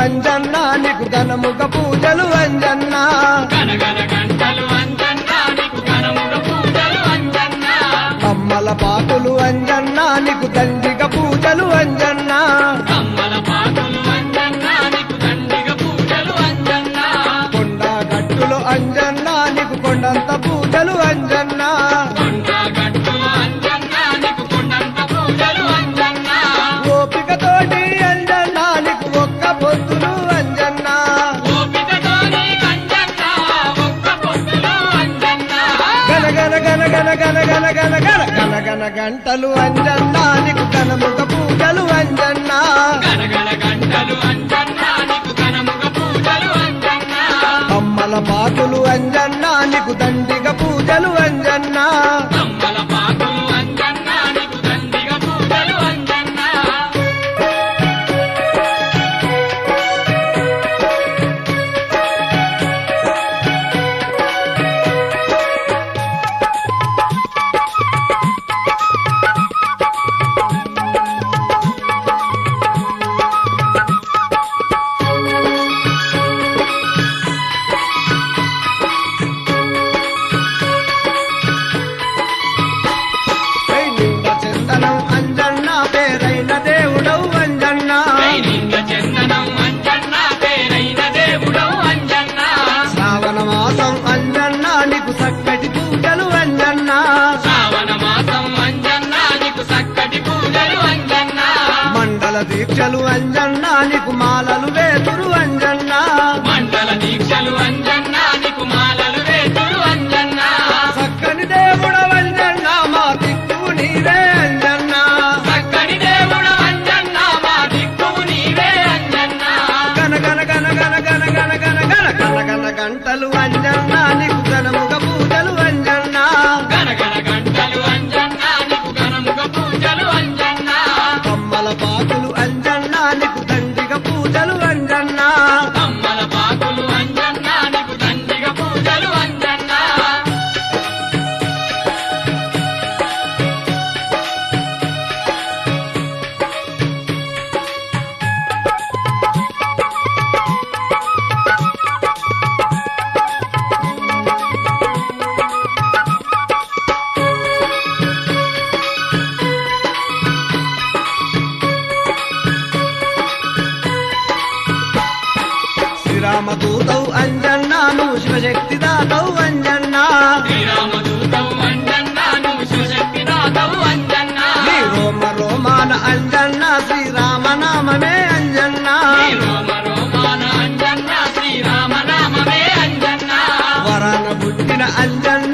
అంజన్న నీకు ఘనముగ పూజలు అంజన్న గనగన గంటలు అంజన్న నీకు ఘనముగ పూజలు అంజన్న కమ్మల పాకులు అంజన్న నీకు దండిగ పూజలు అంజన్న కమ్మల పాకులు అంజన్న నీకు దండిగ పూజలు అంజన్న కొండ గట్టులు అంజన్న నీకు కొండంత పూజలు అంజన్న కొండ గట్టులు అంజన్న నీకు కొండంత పూజలు అంజన్న ఓపికతోటి అంజన్న నీకు ఒక్క పొద్దులు అంజన్న ఓపికతోని అంజన్న ఒక్క పొద్దులు అంజన్న గనగన గనగన గనగన గనగన గనగన గంటలు అంజన్న నీకు ఘనముగ పూజలు అంజన్న గనగన గంటలు అంజన్న నీకు ఘనముగ పూజలు అంజన్న కమ్మల పాకులు అంజన్న నీకు దండిగ పూజలు అంజన్న కమ్మల పాకులు అంజన్న నీకు దండిగ పూజలు అంజన్న నిండ చందనం అంజన్న పేరైన దేవుడవు అంజన్న నింగ చందనం అంజన్న పేరైన దేవుడవు అంజన్న శ్రావణ మాసం అంజన్న నీకు చక్కటి పూజలు అంజన్న శ్రావణ మాసం అంజన్న నీకు చక్కటి పూజలు అంజన్న మండల దీక్షలు అంజన్న నీకు మాలలు వేతురు అంజన్న మండల దీక్షలు అంజన్న నీకు మాలలు వేతురు అంజన్న చక్కని దేవుడవు అంజన్న మా దిక్కు నీవే అంజన్న చక్కని దేవుడు అంజన్న మా దిక్కువు నీవే అంజన్న గన గన గన గన గన గన గన గన గన గన గంటలు అంజన్న నీకు ఘనముగ పూజలు అంజన్న గనగన గంటలు అంజన్న నీకు ఘనముగ పూజలు అంజన్న కమ్మల పాకులు అంజన్న నీకు దండిగ పూజలు అంజన్న కమ్మల పాకులు అంజన్న నీకు దండిగ పూజలు అంజన్న శ్రీరామదూతవు అంజన్న నువ్వు శివశక్తి దాతవు అంజన్న శ్రీరామదూతవు అంజన్న నువ్వు శివశక్తి దాతవు అంజన్న నీ రోమ రోమాన అంజన్న శ్రీరామనామమే అంజన్న నీ రోమ రోమాన అంజన్న శ్రీరామనామమే అంజన్న వరాన పుట్టిన అంజన్న